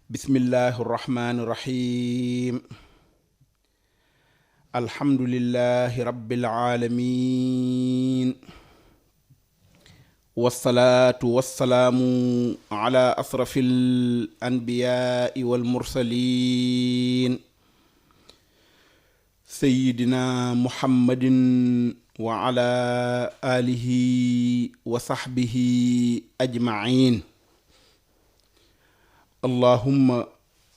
bismillahi irrahmani irrahim alhamdulillahi rabbil alamin wassalaatu wassalaamu ala asrafil anbiyaai wal mursalin sayyidina muhammadin wa ala alihi wa sahbihi ajmain allahumma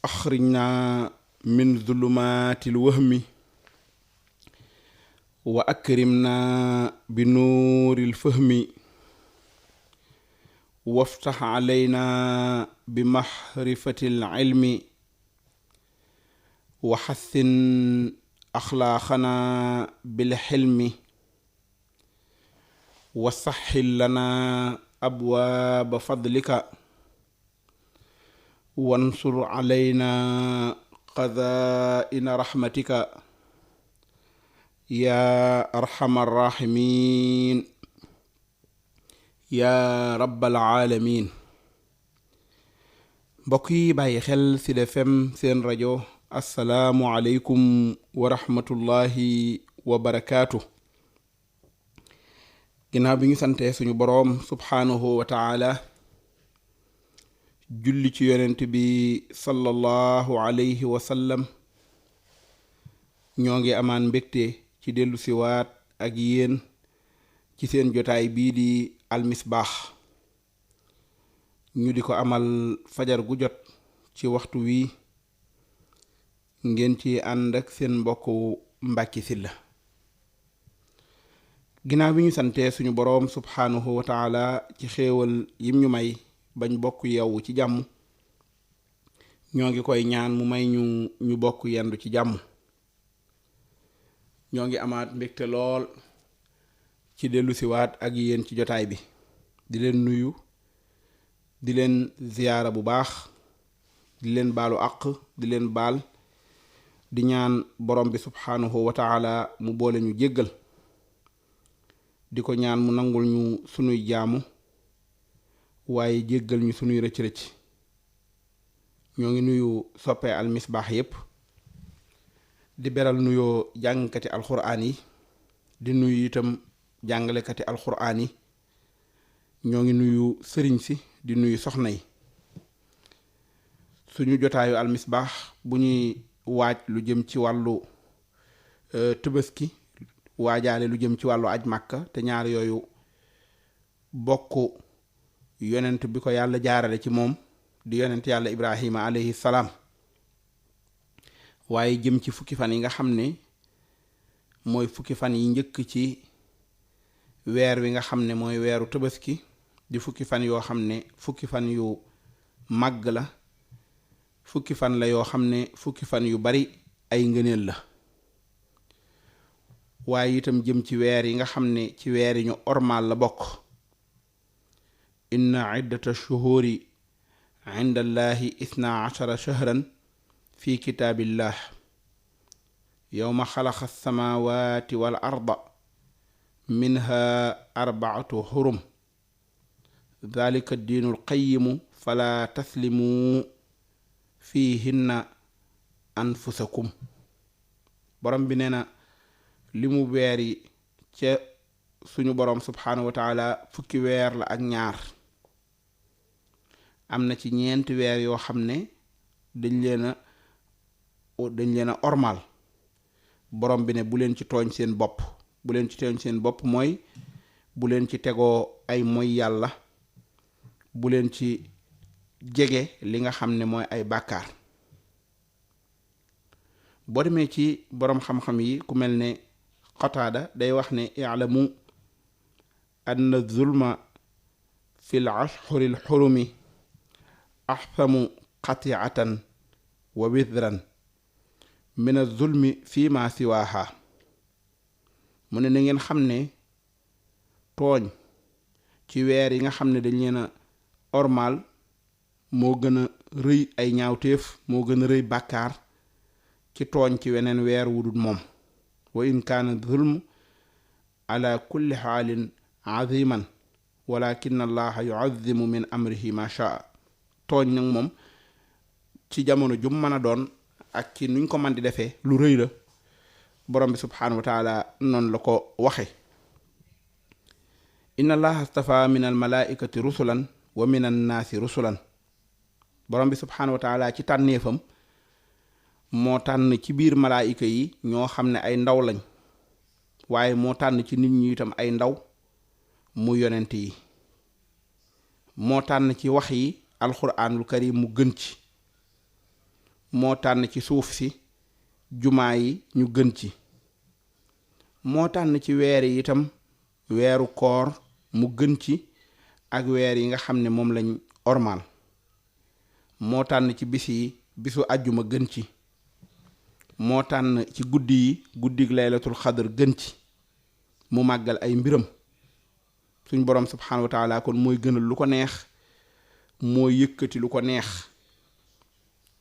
axrijna min zulumaatil wahmi wa akrimna bi nuuril fahmi waftax alayna bi maxrifatil ilmi wa xassin axlaaqana bil xilmi wa saxxil lana abwaaba fadlika wansur alayna xazaa'ina raxmatika yaa arxamar raaximiin yaa rabbal aalamiin. mbokk yi bàyyi xel Sud FM seen rajo asalaamu aleykum wa rahmatullahi wa barakaatu. ginnaaw bi ñu santee suñu boroom subhaanahu wa taala julli ci yonent bi sallallahu alayhi wa sallam, ñoo ngi amaan mbégte ci dellu siwaat ak yéen ci seen jotaay bii di almisbaax, ñu di ko amal fajar gu jot ci waxtu wi, ngeen ci ànd ak seen mbokku Mbàkke Sylla. ginnaaw bi ñu santee suñu boroom subhaanahu wa taala ci xéewal yim ñu may bañ bokk yeewu ci jàmm, ñoo ngi koy ñaan mu may ñu bokk yendu ci jàmm. ñoo ngi amaat mbégte lool ci dellu siwaat ak yéen ci jotaay bi, di leen nuyu, di leen ziyaara bu baax, di leen baalu àq, di leen baal, di ñaan borom bi subhaanahu wa taala mu boole ñu jéggal, di ko ñaan mu nangul ñu sunuy jaamu, waaye jéggal ñu sunuy rëcc-rëcc. ñoo ngi nuyu soppee almisbaax yépp, di beral nuyoo jàngkati alxuraan yi, di nuyu itam jàngalekati alxuraan yi. ñoo ngi nuyu sëriñ si, di nuyu soxna yi. suñu jotaayu almisbaax bu ñuy waaj lu jëm ci wàllu tëbaski, waajaale lu jëm ci wàllu aj màkka, te ñaar yooyu bokk yonent bi ko yàlla jaarale ci moom di yonent yàlla ibrahima alayhi salaam, waaye jëm ci fukki fan yi nga xam ne mooy fukki fan yi njëkk ci weer wi nga xam ne mooy weeru tabaski, di fukki fan yoo xam ne fukki fan yu màgg la, fukki fan la yoo xam ne fukki fan yu bari ay ngëneel la. waaye itam jëm ci weer yi nga xam ne ci weer yi ñu ormaal la bokk. inna iddata shuhuri inda allahi 12 shahran fi kitaabillah yowma xalaqa alsamawati wal arda minha 4 xurum dalika diinul qayimu fala taslimu fihinna anfusakum. borom bi nee na li mu weer yi ca suñu borom subhaanahu wa taala fukki weer la ak ñaar. am na ci ñeenti weer yoo xam ne dañ leen a ormal. borom bi ne bu leen ci tooñ seen bopp, bu leen ci tooñ seen bopp mooy bu leen ci tegoo ay moy yàlla, bu leen ci jege li nga xam ne mooy ay bàkkaar. boo demee ci boroom xam-xam yi ku mel ne Qataada day wax ne i'lamu anna zulma fil ashhuril xurumi ahsamu qati'atan wa wizran min az-zulmi fii ma siwaaha. mu ne na ngeen xam ne tooñ ci weer yi nga xam ne dañ leen a ormal moo gën a rëy ay ñaawteef, moo gën a rëy bàkkaar ci tooñ ci weneen weer wudul moom. wa in kaana zulm ala kulli xaalin aziman walakin allaha yuazimu min amrihi ma shaa. tooñ nag moom ci jamono jum mën a doon ak ci nuñ ko man di defee lu rëy la borom bi subhaanahu wa taala noonu la ko waxe inna allaha astafa min al malaikati rusulan wa min an naasi rusulan borom bi subhaanahu wa taala ci tànneefam moo tànn ci biir malaayika yi ñoo xam ne ay ndaw lañ waaye moo tànn ci nit ñi itam ay ndaw mu yonent yi moo tànn ci wax yi alxuraanul karim mu gën ci moo tànn ci suuf si jumaa yi ñu gën ci moo tànn ci weer yi itam weeru koor mu gën ci ak weer yi nga xam ne moom lañ ormal moo tànn ci bis yi bisu àjjuma gën ci moo tànn ci guddi yi guddig laylatul xadr gën ci mu màggal ay mbiram suñ boroom subhaanahu wa taala kon mooy gënal lu ko neex mooy yëkkati lu ko neex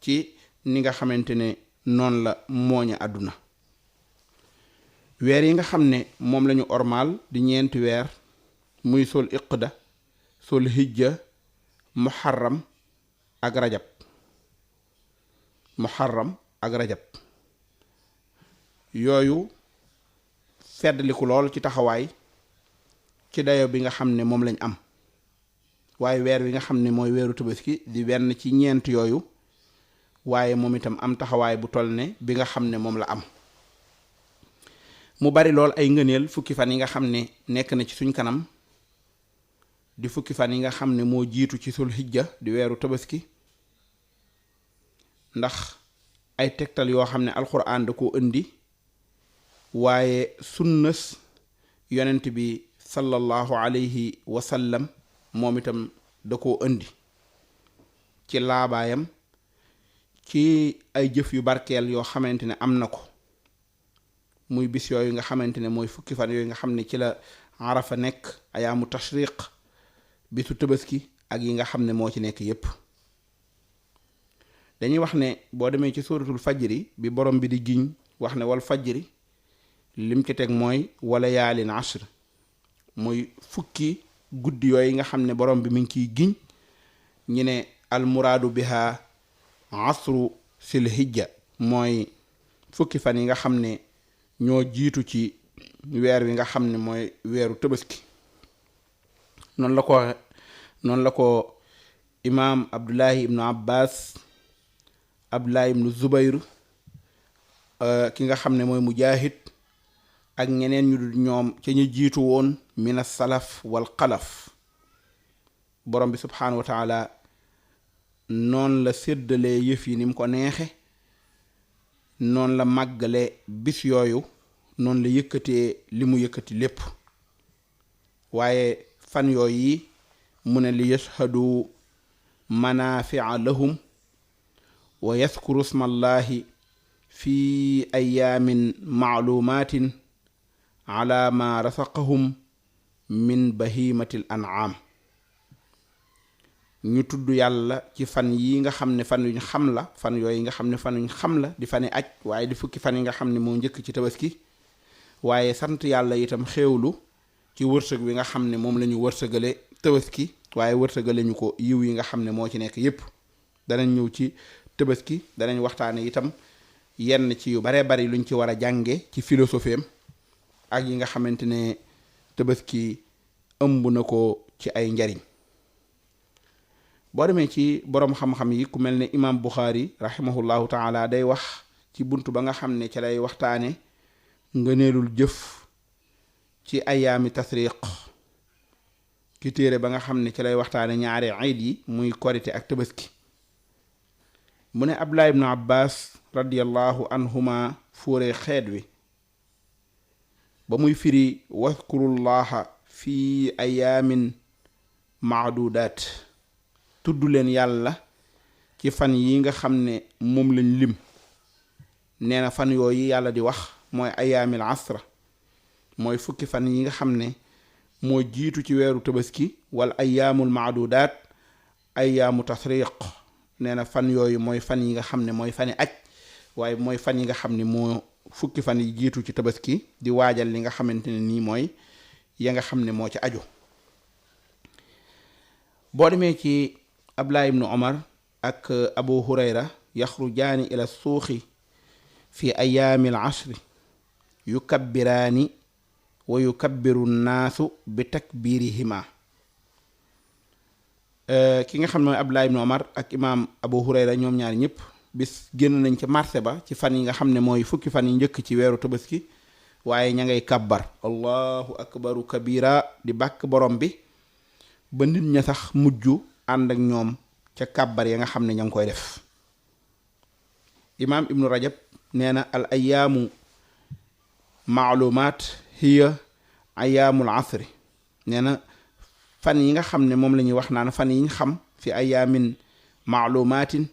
ci ni nga xamante ne noonu la mooñe àdduna weer yi nga xam ne moom lañu ormal di ñeenti weer muy sol iqda sol hijja muharram ak rajab yooyu feddliku lool ci taxawaay ci dayo bi nga xam ne moom lañ am waaye weer wi nga xam ne mooy weeru tabaski di benn ci ñeent yooyu waaye moom itam am taxawaay bu toll ne bi nga xam ne moom la am mu bari lool ay ngëneel fukki fan yi nga xam ne nekk na ci suñ kanam di fukki fan yi nga xam ne moo jiitu ci sul hijja di weeru tabaski ndax ay tegtal yoo xam ne alxuraan da koo indi waaye sunnas yonent bi sallallahu alayhi wa sallam moom itam da koo indi ci laabaayam ci ay jëf yu barkeel yoo xamante ne am na ko muy bis yooyu nga xamante ne mooy fukki fan yooyu nga xam ne ci la arafa nekk ayaamu tashriq bisu tabaski ak yi nga xam ne moo ci nekk yépp dañuy wax ne boo demee ci suratul fajri bi borom bi di giñ wax ne wal fajri lim ci teg mooy wala yaalin ashr muy fukki guddi yooyu nga xam ne borom bi mi ngi ciy giñ ñu ne almuraadu biha asru sil hijja mooy fukki fan yi nga xam ne ñoo jiitu ci weer wi nga xam ne mooy weeru tabaski noonu la ko imaam abdullahi ibnu abbas abdullahi ibnu zubayr ki nga xam ne mooy mujaahid ak ñeneen ñu dul ñoom ca ñu jiitu woon mina salaf wal xalaf borom bi subhaanahu wa taala noonu la séddalee yëf yi ni mu ko neexe noonu la màggale bis yooyu noonu la yëkkatee li mu yëkkati lépp waaye fan yooyu yi mu ne li yashhadu manaafi'a lahum wa yaskuru smallahi fi ayaamin maalumatin ala ma rasaqahum min bahimatil an'am ñu tudd yàlla ci fan yi nga xam ne fan yuñ xam la fan yooyu nga xam ne fan yuñ xam la di fani aj waaye di fukki fan yi nga xam ne moo njëkk ci tabaski waaye sant yàlla itam xéewlu ci wërsëg wi nga xam ne moom la ñu wërsëgale tabaski waaye wërsëgale ñu ko yiw yi nga xam ne moo ci nekk yépp danañ ñëw ci tabaski danañ waxtaane itam yenn ci yu baree bari luñ ci war a jànge ci philosophie am ak yi nga xamante ne tabaski ëmb na ko ci ay njariñ boo demee ci boroom xam-xam yi ku mel ne imam Bukhari rahimahullahu taala day wax ci bunt ba nga xam ne ci lay waxtaane ngëneelul jëf ci ayaami tasriq ki téere ba nga xam ne ci lay waxtaane ñaari iid yi muy korite ak tabaski mu ne Abdullah ibnu Abbas radiyallahu anhuma fóore xeet wi ba muy firi wadkurullaha fi ayaamin maadudaat tudd leen yàlla ci fan yi nga xam ne moom lañ lim nee na fan yooyu yàlla di wax mooy ayaamil asra mooy fukki fan yi nga xam ne moo jiitu ci weeru tabaski wala ayaamul maadudaat ayaamu tasriq nee na fan yooyu mooy fan yi nga xam ne mooy fani aj waaye mooy fan yi nga xam ne moo fukki fan yi jiitu ci tabaski di waajal li nga xamante ne nii mooy ya nga xam ne moo ci aju boo demee ci Abdullah ibnu Omar ak abu hurayra yaxrujaani ila suuqi fi ayaami al-ashri yukabbiraani wa yukabbiru nnaasu bi takbiirihima. ki nga xam ne mooy Abdullah ibn Omar ak imaam Abu Hurayra ñoom ñaar ñëpp bis génn nañ ca marché ba ci fan yi nga xam ne mooy fukki fan yi njëkk ci weeru tabaski, waaye ña ngay kabbar allahu akbaru kabira di bàkk borom bi ba nit ña sax mujj ànd ak ñoom ca kabbar ya nga xam ne ña ngi koy def. imaam ibnu rajab nee na al ayaamu maalumaat hiya ayaamul asri, nee na fan yi nga xam ne moom la ñuy wax naan fan yi ñu xam fi ayaamin maalumaatin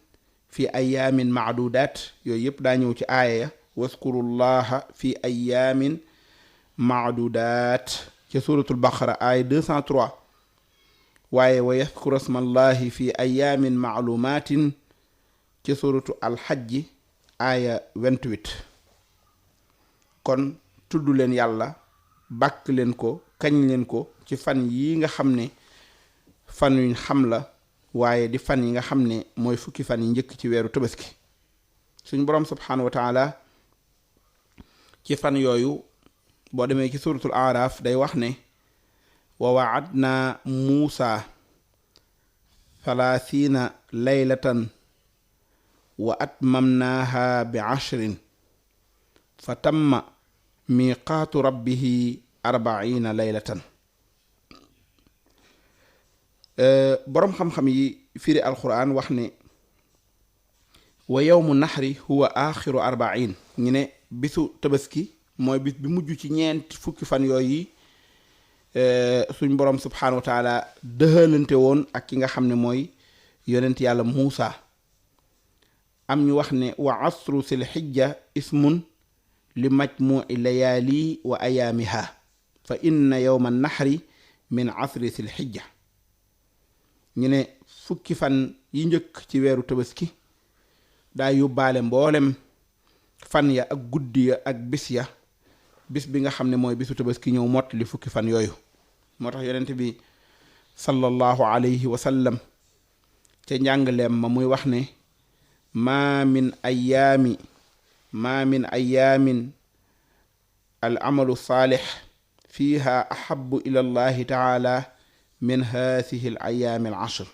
fi ayaamin maadudaat, yooyu yëpp daa ñëw ci aaya ya waskurullaha fi ayaamin maadudaat ca suratul baqara aaya 203, waaye wa yaskuru smallahi fi ayaamin maalumatin ca suratu alxajji aaya 28. kon tudd leen yàlla, bàkk leen ko, kañ leen ko ci fan yi nga xam ne fan yuñ xam la, waaye di fan yi nga xam ne mooy fukki fan yi njëkk ci weeru tabaski. suñ boroom subhaanahu wa taala ci fan yooyu boo demee ci suratul araf day wax ne wa waadna muusa 30 laylatan wa atmamnaaha bi 10 fa tamma miqaatu rabbihi 40 laylatan. boroom xam-xam yi firi alquran wax ne wa yawmu naxri huwa axiru 40, ñu ne bisu tabaski mooy bis bi mujj ci ñeent fukki fan yooyu suñ boroom subhaanahu wa taala dëxalante woon ak ki nga xam ne mooy yonent yàlla Muusa. am ñu wax ne wa asru sil xijja ismun li majmuci layaali wa ayaamiha fa inna yawma naxri min asri sil xijja. ñu ne fukki fan yi njëkk ci weeru tabaski daa yóbbaale mboolem fan ya ak guddi ya ak bis ya, bis bi nga xam ne mooy bisu tabaski ñëw mott li fukki fan yooyu. moo tax yonent bi sallallahu alayhi wa sallam ca njàngaleem ma muy wax ne maa min ayaamin al amalu saalix fiiha ahabu ila allahi taala min haasihi al ayaami al ashr.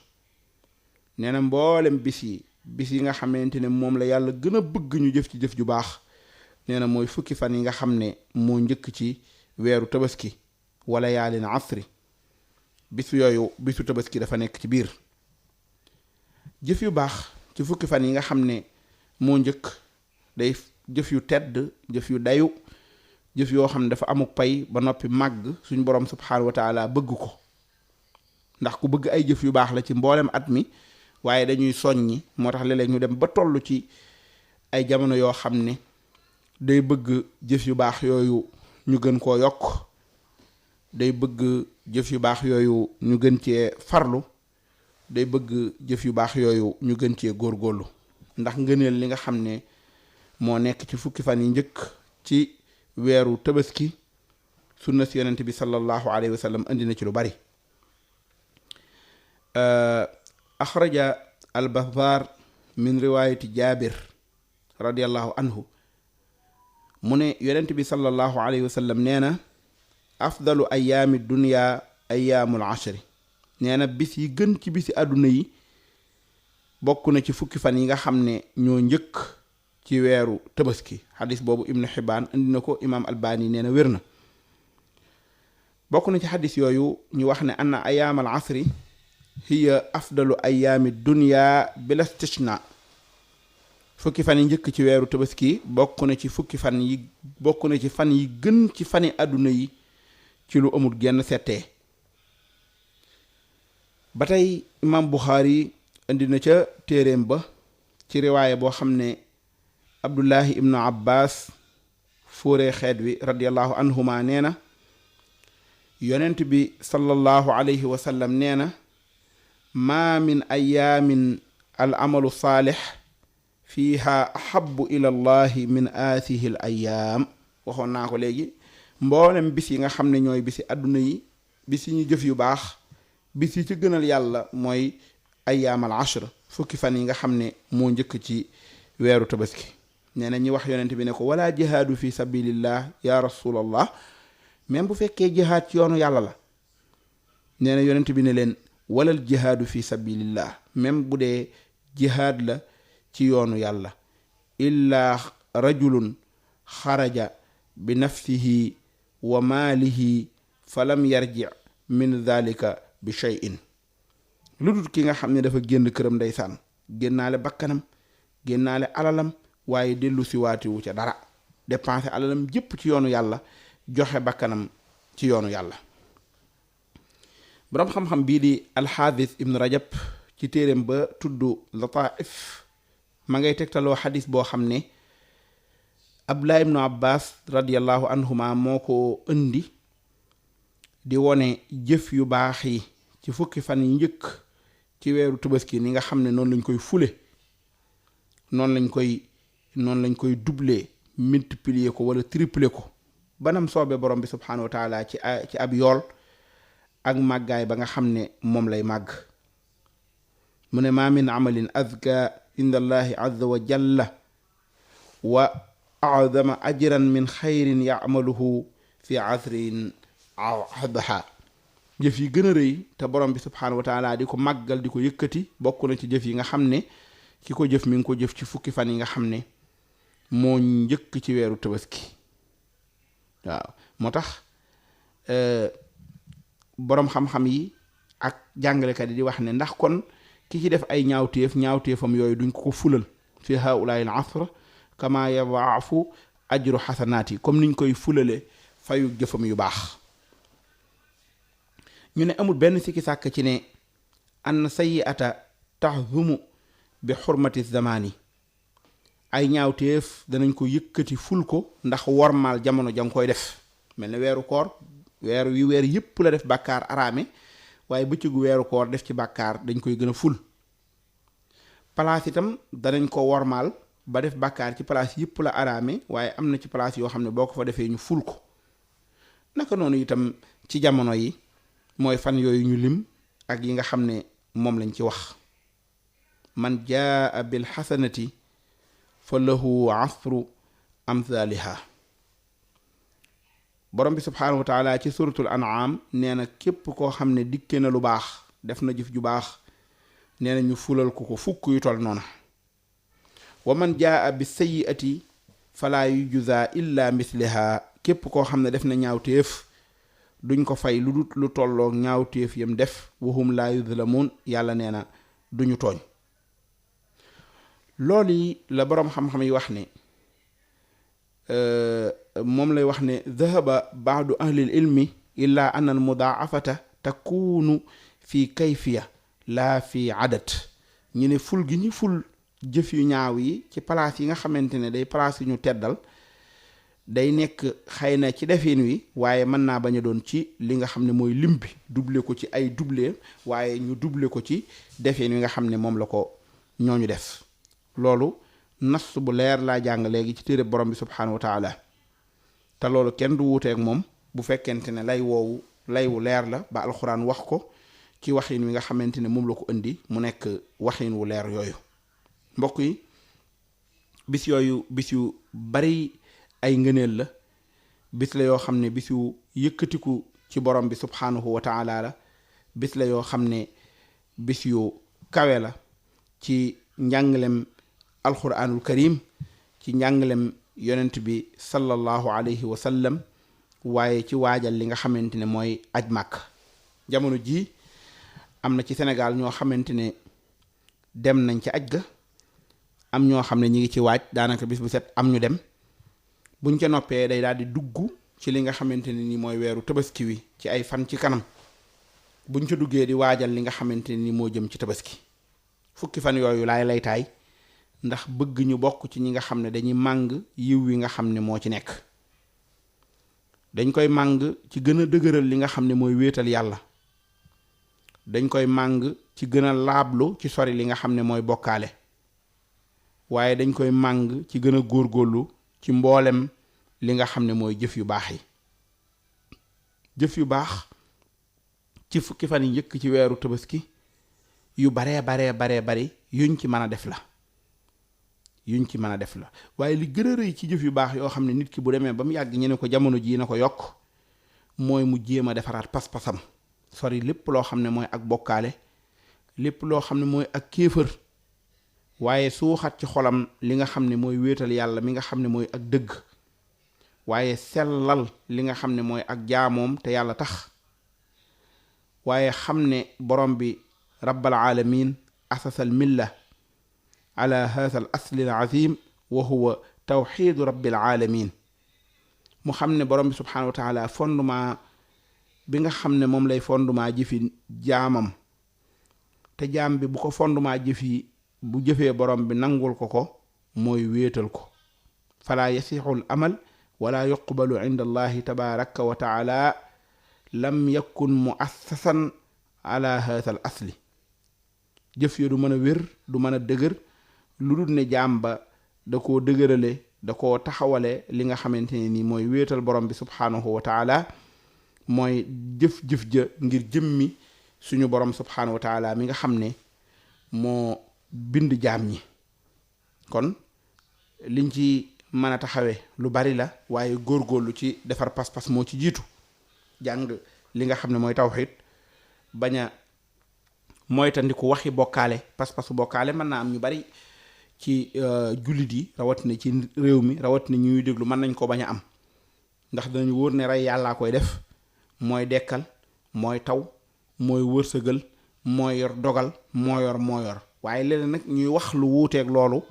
nee na mboolem bis yi nga xamante ne moom la yàlla gën a bëgg ñu jëf ci jëf ju baax, nee na mooy fukki fan yi nga xam ne moo njëkk ci weeru tabaski wala yaalin asri. bisu yooyu bisu tabaski dafa nekk ci biir. jëf yu baax ci fukki fan yi nga xam ne moo njëkk day jëf yu tedd, jëf yu dayu, jëf yoo xam ne dafa amuk pay ba noppi màgg suñ boroom subhaanahu wa taala bëgg ko. ndax ku bëgg ay jëf yu baax la ci mboolem at mi, waaye dañuy soññi, moo tax léeg-léeg ñu dem ba toll ci ay jamono yoo xam ne day bëgg jëf yu baax yooyu ñu gën koo yokk, day bëgg jëf yu baax yooyu ñu gën cee farlu, day bëgg jëf yu baax yooyu ñu gën cee góorgóorlu. ndax ngëneel li nga xam ne moo nekk ci fukki fan yi njëkk ci weeru tabaski, sunna si yonent bi sallallahu alayhi wa sallam andi na ci lu bari. axraja al-Bazzar min riwaayati Jaabir radiyallahu anhu mu ne yonent bi sallallahu alayhi wa sallam nee na afdalu ayaami dunya ayaamul ashri. nee na bis yi gën ci bisi àdduna yi bokk na ci fukki fan yi nga xam ne ñoo njëkk ci weeru tabaski. xadis boobu ibnu Xibbaan andi na ko, imaam Albani nee na wér na. bokk na ci xadis yooyu ñu wax ne anna ayaamal asri hiya afdalu ayaami dunya bila stishna. fukki fan yi njëkk ci weeru tabaski bokk na ci fan yi gën ci fani àdduna yi ci lu amul genn settee. ba tey imaam Buxaari indi na ca téeréem ba ci riwaaya boo xam ne Abdullahi ibnu Abbas fóoree xeet wi radiyallahu anhuma nee na yonent bi sallallahu alayhi wa sallam nee na maa min ayaamin al amalu saalix fiiha ahabu ila allahi min aathihi al ayaam. waxoon naa ko léegi, mboolem bis yi nga xam ne ñooy bisi àdduna yi, bis yi ñu jëf yu baax, bis yi ci gënal yàlla mooy ayaamal ashr, fukki fan yi nga xam ne moo njëkk ci weeru tabaski. nee na ñi wax yonent bi ne ko wala jihaadu fi sabilillah ya rasulallah, même bu fekkee jihaad ci yoonu yàlla la. nee na yonent bi ne leen walal jihaadu fi sabilillah, même bu dee jihaad la ci yoonu yàlla, illa rajulun xaraja bi nafsihi wa maalihi falam yarji min dhalika bi shay'in. lu dul ki nga xam ne dafa génn këram ndeysaan, génnaale bakkanam, génnaale alalam, waaye dellu si waatiwu ca dara, dépensé alalam jëpp ci yoonu yàlla, joxe bakkanam ci yoonu yàlla. boroom xam-xam bii di alxaafis ibnu rajab ci téeréem ba tudd lataif ma ngay tegtaloo xadis boo xam ne abdullah ibnu abbas radiallahu anhuma moo ko indi di wone jëf yu baax yi ci fukki fan yi njëkk ci weeru tabaski ni nga xam ne noonu lañ koy fule, noonu lañ koy doubler, multiplier ko wala tripler ko banam soobe borom bi subhanahu wa taala ci ab yool ak màggaay ba nga xam ne moom lay màgg. mu ne maa min amalin azka inda allahi azza wa jalla wa a'zama ajran min xayrin ya'maluhu fi asrin aw adha. jëf yi gën a rëy te borom bi subhanahu wa taala di ko màggal di ko yëkkati bokk na ci jëf yi nga xam ne ki ko jëf mi ngi ko jëf ci fukki fan yi nga xam ne moo njëkk ci weeru tabaski. waaw moo tax boroom xam-xam yi ak jàngalekat yi di wax ne ndax kon ki ci def ay ñaawteefam yooyu duñ ko fulal fi haulail asr kama yadaafu ajru xasanaati, comme niñ koy fulale fayu jëfam yu baax. ñu ne amul benn sikki sàkk ci ne an sayyi'ata tahzumu bi xurmati zamani, ay ñaawteef danañ ko yëkkati ful ko ndax wormaal jamono jang koy def. mel ne weeru koor, weer yëpp la def bàkkaar araame, waaye bëccëgu weeru koor def ci bàkkaar dañ koy gën a ful. palaas itam danañ ko wormaal ba def bàkkaar ci palaas yëpp la araame, waaye am na ci palaas yoo xam ne boo ko fa defee ñu ful ko. naka noonu itam ci jamono yi mooy fan yooyu ñu lim ak yi nga xam ne moom lañ ci wax. man jaa bil xasanati fa lahu asru amthaliha. borom bi subhaanahu wa taala ci suratul an'am nee na képp koo xam ne dikke na lu baax, def na jëf ju baax, nee na ñu fulal ko fukk yu tol noona. wa man jaa bi sayyi'ati fala yujza illa misliha. képp koo xam ne def na ñaawteef duñ ko fay lu dut lu tolloog ñaawteef yam def. wahum la yuzlamun, yàlla nee na duñu tooñ. loolu yi la boroom xam-xam yi wax ne moom lay wax ne dhahaba ba'du ahlil ilmi illa anna al mudaafata takunu fi kayfiya laa fi adat. ñu ne ful gi ñu ful jëf yu ñaaw yi ci palaas yi nga xamante ne day palaas yu ñu teddal day nekk xëy na ci defin wi, waaye mën naa bañ a doon ci li nga xam ne mooy lim bi, doubler ko ci ay doubler, waaye ñu doubler ko ci defin wi nga xam ne moom la ko ñooñu def. loolu nas bu leer laa jàng léegi ci téere borom bi subhanahu wa taala, te loolu kenn du wuuteeg moom bu fekkente ne lay wu leer la ba alxuraan wax ko ci waxin wi nga xamante ne moom la ko indi mu nekk waxin wu leer yooyu. mbokk yi, bis yooyu bis yu bari ay ngëneel la, bis la yoo xam ne bis yu yëkkatiku ci borom bi subhanahu wa taala la, bis la yoo xam ne bis yu kawe la ci njàngalem alquranul karim, ci njàngalem yonent bi sallallahu alayhi wa sallam, waaye ci waajal li nga xamante ne mooy aj màkk. jamono ji am na ci Sénégal ñoo xamante ne dem nañ ci aj ga, am ñoo xam ne ñi ngi ci waaj, daanaka bis bu set am ñu dem. buñ ca noppee day daal di dugg ci li nga xamante ne ni mooy weeru tabaski wi ci ay fan ci kanam. buñ ca duggee di waajal li nga xamante ne ni moo jëm ci tabaski. fukki fan yooyu laay laytaay ndax bëgg ñu bokk ci ñi nga xam ne dañuy màng yiw wi nga xam ne moo ci nekk. dañ koy màng ci gën a dëgëral li nga xam ne mooy wéetal yàlla. dañ koy màng ci gën a laablu ci sori li nga xam ne mooy bokkaale. waaye dañ koy màng ci gën a góorgóorlu ci mboolem li nga xam ne mooy jëf yu baax yi. jëf yu baax ci fukki fan yi njëkk ci weeru tabaski yu baree bari yuñ ci mën a def la waaye li gën a rëy ci jëf yu baax yoo xam ne nit ki bu demee ba mu yàgg ñu ne ko jamono jii na ko yokk mooy mu jéem a defaraat pas-pasam sori lépp loo xam ne mooy ak bokkaale lépp loo xam ne mooy ak kéefër waaye suuxat ci xolam li nga xam ne mooy wéetal yàlla mi nga xam ne mooy ak dëgg waaye sellal li nga xam ne mooy ak jaamoom te yàlla tax waaye xam ne borom bi rabbal alamin asasal milla ala hadha al asli al azim wa huwa tawxidu rabbil alamin mu xam ne borom bi subhanahu wa taala fondement bi nga xam ne moom lay fondement jëfi jaamam te jaam bi bu ko fondement jëfi bu jëfee borom bi nangul ko mooy wéetal ko fala yasixul amal wala yuqbalu inda allahi tabaraka wa taala lam yakun muassasan ala hadha al asli jëf yo du mën a wér du mën a dëgër lu dul ne jaam ba da koo dëgërale da koo taxawale li nga xamante ne ni mooy wéetal borom bi subhaanahu wa taala mooy jëf-jëf ja ngir jëmmi suñu borom subhaanahu wa taala mi nga xam ne moo bind jaam ñi kon liñ ci mën a taxawee lu bari la waaye góorgóorlu ci defar pas-pas moo ci jiitu jàng li nga xam ne mooy tawxiid bañ a moytandiku waxi bokkaale pas-pasu bokkaale mën naa am ñu bari ci jullit yi rawatina ci réew mi rawatina ñuy déglu mën nañ ko bañ a am ndax dañu wóor ne rey yàllaa koy def mooy dekkal mooy taw mooy wërsëgal mooy yor dogal moo yor waaye léeg nag ñuy wax lu wuuteeg loolu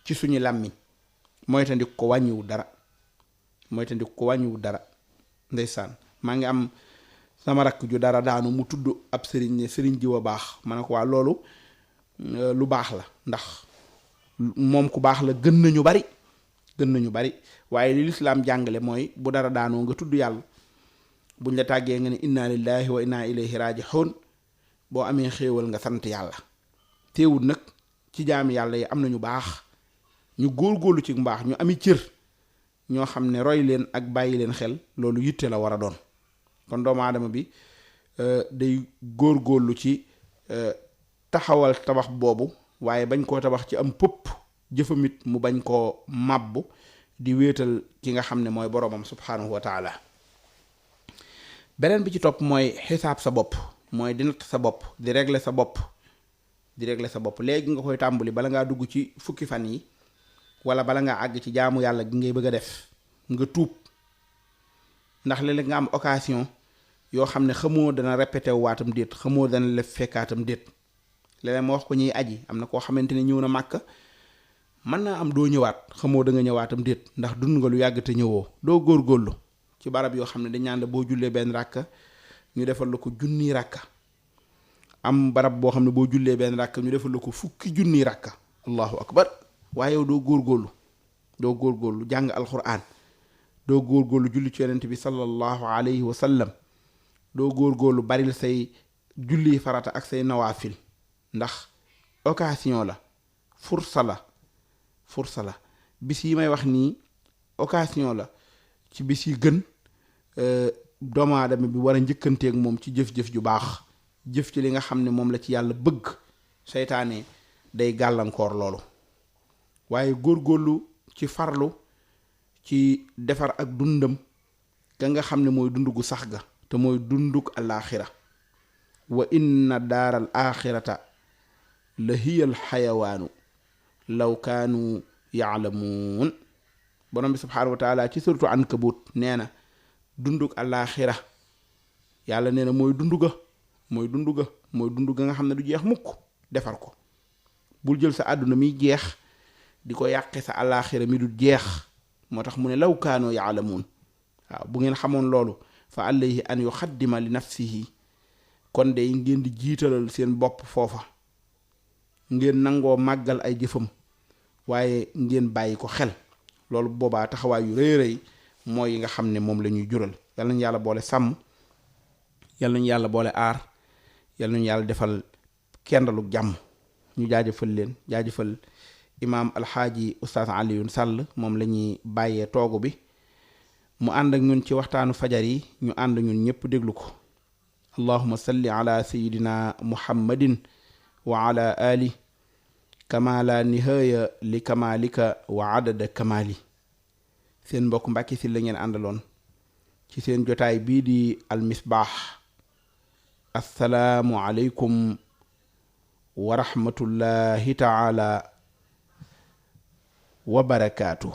ci suñu làmmiñ moytandiku ko wàññiwul dara ndeysaan maa ngi am sama rakk ju dara daanu mu tudd ab sëriñ ne sëriñ jiw a baax ma ne ko waa loolu lu baax la ndax moom ku baax la gën nañu bari waaye li lislaam jàngale mooy bu dara daanoo nga tudd yàlla buñ la tàggee nga ne inna lillahi wa inna ilayhi raji'un boo amee xéewal nga sant yàlla teewul nag ci jaami yàlla yi am nañu baax ñu góorgóorlu ci mbaax ñu ami cër ñoo xam ne roy leen ak bàyyi leen xel loolu yitte la war a doon kon doomu aadama bi day góorgóorlu ci taxawal tabax boobu waaye bañ koo tabax ci am pëpp jëfamit mu bañ koo màbbu di wéetal ki nga xam ne mooy boroomam subhaanahu wa taala beneen bi ci topp mooy xisaab sa bopp mooy di natt sa bopp di régler sa bopp léegi nga koy tàmbali bala ngaa dugg ci fukki fan yi wala bala ngaa àgg ci jaamu yàlla gi ngay bëgg a def nga tuub ndax léeg-léeg nga am occasion yoo xam ne xamoo dana répété waatam déet xamoo dana lef fekkaatam déet léeg-léeg ma wax ko ñuy aji am na koo xamante ne ñëw na màkk mën naa am doo ñëwaat xamoo da nga ñëwaatam déet ndax dund nga lu yàgg te ñëwoo doo góorgóorlu ci barab yoo xam ne dañ naan la boo jullee benn ràkka ñu defal la ko junniy ràkka am barab boo xam ne boo jullee benn ràkka ñu defal la ko fukki junniy ràkka allahu akbar waaye yow doo góorgóorlu jàng alquran doo góorgóorlu julli ci yonent bi sallallahu alayhi wa sallam doo góorgóorlu baril say julli farata ak say nawaafil ndax occasion la fursa la bis yi may wax nii occasion la ci bis yi gën doomu aadama bi war a njëkkanteeg moom ci jëf-jëf ju baax jëf ci li nga xam ne moom la ci yàlla bëgg seytaane day gàllankoor loolu waaye góorgóorlu ci farlu ci defar ak dundam ka nga xam ne mooy dund gu sax ga te mooy dunduk alaaxira wa inna daaral aaxirata la hiyal xayawaanu law kaanu yaalamuun borom bi subhaanahu wa taala ci suratu ankabut nee na dunduk alaaxira yàlla nee na mooy dund ga nga xam ne du jeex mukk defar ko bul jël sa àdduna miy jeex di ko yàqe sa alaaxira mi du jeex moo tax mu ne law kaanu yaalamuun waaw bu ngeen xamoon loolu fa alayhi an yuxaddima li nafsihi kon de ngeen di jiitalal seen bopp foofa ngeen nangoo màggal ay jëfam waaye ngeen bàyyi ko xel loolu boobaa taxawaay yu rëy rëy mooy yi nga xam ne moom la ñuy jural yal nañu yàlla boole sàmm yal nañu yàlla boole aar yal nañu yàlla defal kendaluk jàmm ñu jaajëfal imaam alxaaji ustaas Alioune Sall moom la ñuy bàyyee toogu bi mu ànd ak ñun ci waxtaanu fajar yi ñu ànd ñun ñëpp déglu ko allahuma salli ala sayidina muhammadin wa ala ali kama la nihaaya li kamalika wa adada kamali. seen mbokk Mbàkke Sylla ngeen àndaloon ci seen jotaay bii di almisbaax. assalaamu aleykum wa rahmatullahi taala wa barakaatu.